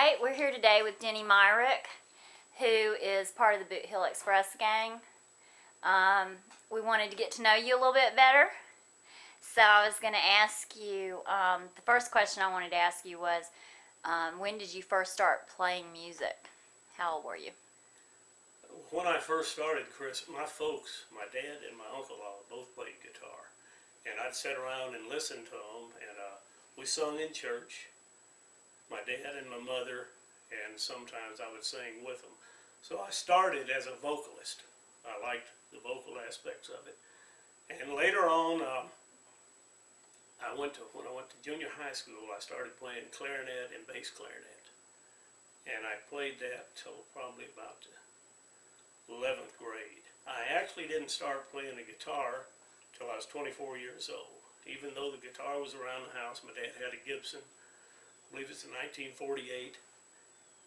Alright, we're here today with Denny Myrick, who is part of the Boot Hill Express gang. We wanted to get to know you a little bit better. So I was going to ask you, the first question I wanted to ask you was, when did you first start playing music? How old were you? When I first started, Chris, my folks, my dad and my uncle all both played guitar. And I'd sit around and listen to them, and we sung in church. My dad and my mother, and sometimes I would sing with them. So I started as a vocalist. I liked the vocal aspects of it. And later on, when I went to junior high school, I started playing clarinet and bass clarinet. And I played that till probably about the 11th grade. I actually didn't start playing the guitar till I was 24 years old. Even though the guitar was around the house, my dad had a Gibson. I believe it's a 1948,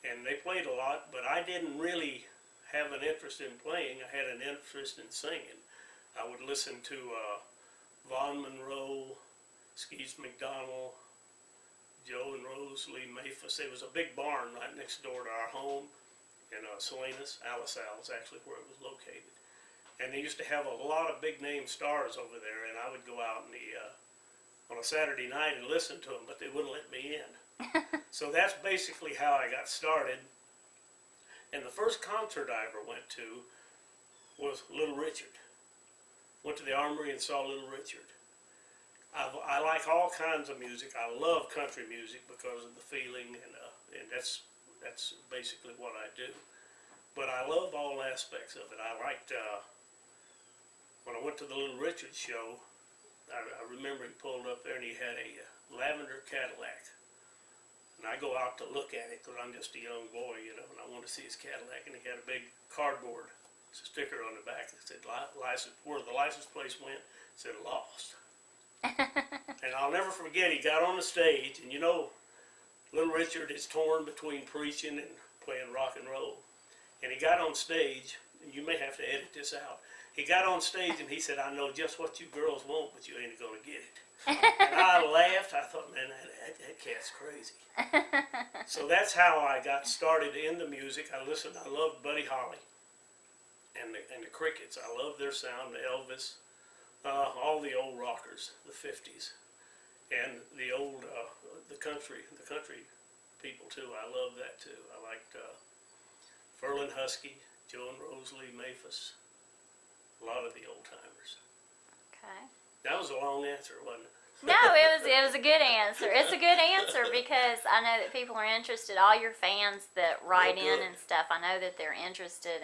and they played a lot, but I didn't really have an interest in playing. I had an interest in singing. I would listen to Vaughn Monroe, Skeets McDonald, Joe and Rose Lee Maphis. There was a big barn right next door to our home in Salinas. Alice is actually where it was located. And they used to have a lot of big name stars over there, and I would go out in on a Saturday night and listen to them, but they wouldn't let me in. So that's basically how I got started. And the first concert I ever went to was Little Richard. Went to the Armory and saw Little Richard. I like all kinds of music. I love country music because of the feeling, and that's basically what I do. But I love all aspects of it. I liked, when I went to the Little Richard show, I remember he pulled up there and he had a lavender Cadillac. And I go out to look at it because I'm just a young boy, you know, and I want to see his Cadillac. And he had a big cardboard sticker on the back that said, license, where the license plate went, said lost. And I'll never forget, he got on the stage, and you know, Little Richard is torn between preaching and playing rock and roll. And he got on stage, and you may have to edit this out. He got on stage and he said, I know just what you girls want, but you ain't going to get it. And I laughed. I thought, man, that cat's crazy. So that's how I got started in the music. I loved Buddy Holly and the Crickets. I loved their sound, the Elvis, all the old rockers, the 50s, and the old, the country people too. I love that too. I liked Ferlin Husky, Joe and Rose Lee Maphis, a lot of the old timers. Okay. That was a long answer, wasn't it? No, it was a good answer. It's a good answer because I know that people are interested. All your fans that write in and stuff, I know that they're interested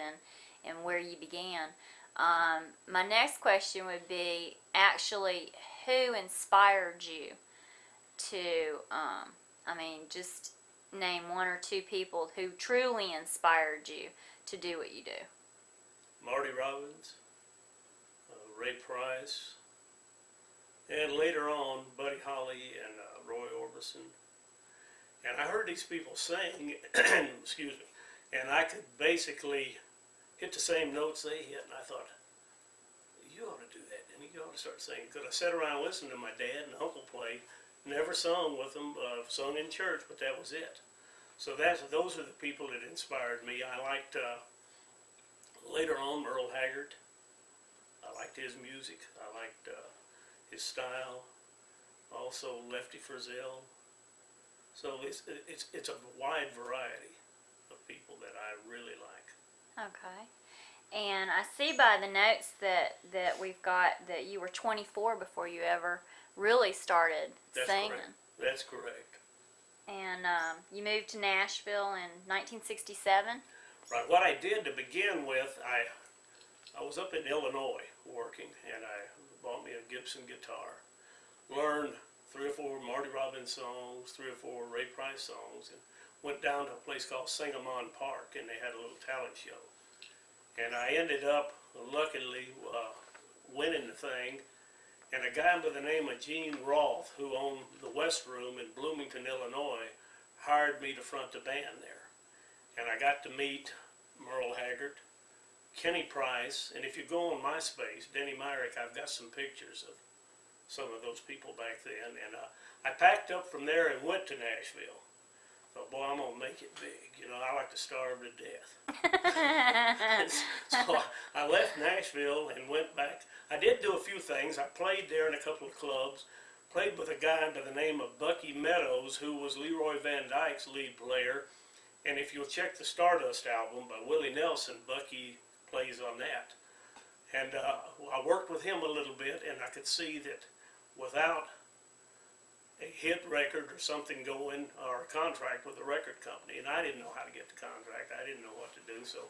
in where you began. My next question would be actually who inspired you to, just name one or two people who truly inspired you to do what you do. Marty Robbins, Ray Price, and later on Buddy Holly and Roy Orbison. And I heard these people sing, excuse me, and I could basically hit the same notes they hit, and I thought, you ought to do that, and you ought to start singing. Because I sat around and listened to my dad and uncle play, never sung with them, sung in church, but that was it. So those are the people that inspired me. I liked, later on, Merle Haggard. I liked his music. I liked his style. Also Lefty Frizzell. So it's a wide variety of people that I really like. Okay. And I see by the notes that we've got that you were 24 before you ever really started singing. Correct. That's correct. And you moved to Nashville in 1967? Right. What I did to begin with, I was up in Illinois working, and I bought me a Gibson guitar, learned 3 or 4 Marty Robbins songs, 3 or 4 Ray Price songs, and went down to a place called Sangamon Park, and they had a little talent show. And I ended up, luckily, winning the thing. And a guy by the name of Gene Roth, who owned the West Room in Bloomington, Illinois, hired me to front the band there. And I got to meet Merle Haggard, Kenny Price, and if you go on MySpace, Denny Myrick, I've got some pictures of some of those people back then. And I packed up from there and went to Nashville. thought, boy, I'm gonna make it big. You know, I like to starve to death. So I left Nashville and went back. I did do a few things. I played there in a couple of clubs. Played with a guy by the name of Bucky Meadows, who was Leroy Van Dyke's lead player. And if you'll check the Stardust album by Willie Nelson, Bucky plays on that. And I worked with him a little bit, and I could see that without a hit record or something going, or a contract with a record company, and I didn't know how to get the contract, I didn't know what to do, so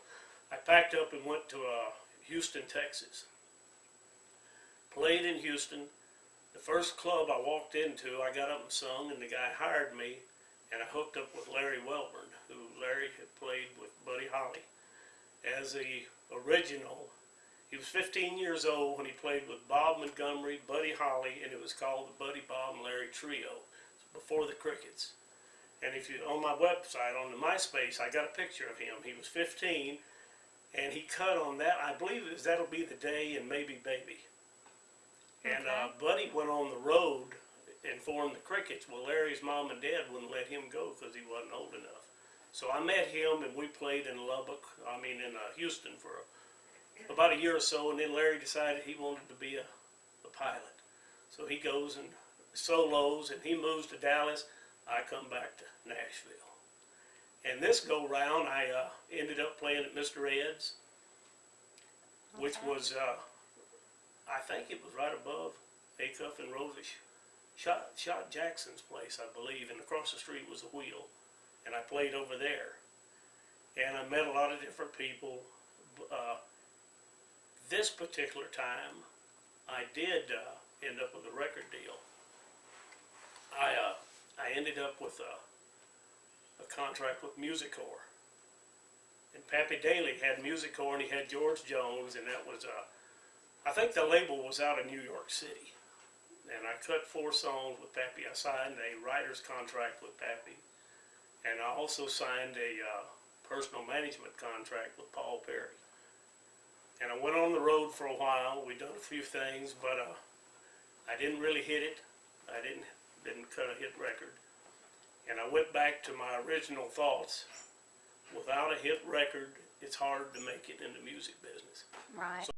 I packed up and went to Houston, Texas. Played in Houston. The first club I walked into, I got up and sung, and the guy hired me, and I hooked up with Larry Welburn, who Larry had played with Buddy Holly as the original. He was 15 years old when he played with Bob Montgomery, Buddy Holly, and it was called the Buddy, Bob, and Larry Trio. Before the Crickets. And if you, on my website, on the MySpace, I got a picture of him. He was 15, and he cut on that. I believe it was That'll Be the Day and Maybe Baby. And Buddy went on the road and formed the Crickets. Well, Larry's mom and dad wouldn't let him go because he wasn't old enough. So I met him, and we played in Houston for about a year or so, and then Larry decided he wanted to be a pilot. So he goes and solos, and he moves to Dallas. I come back to Nashville. And this go round, I ended up playing at Mr. Ed's, which was, I think it was right above Acuff and Rosie Shot Jackson's place, I believe, and across the street was a Wheel. And I played over there. And I met a lot of different people. This particular time, I did end up with a record deal. I ended up with a contract with Music-Core. And Pappy Daly had Music-Core, and he had George Jones, and that was, I think the label was out of New York City. And I cut 4 songs with Pappy. I signed a writer's contract with Pappy. And I also signed a personal management contract with Paul Perry. And I went on the road for a while. We done a few things, but I didn't really hit it. I didn't cut a hit record. And I went back to my original thoughts. Without a hit record, it's hard to make it in the music business. Right. So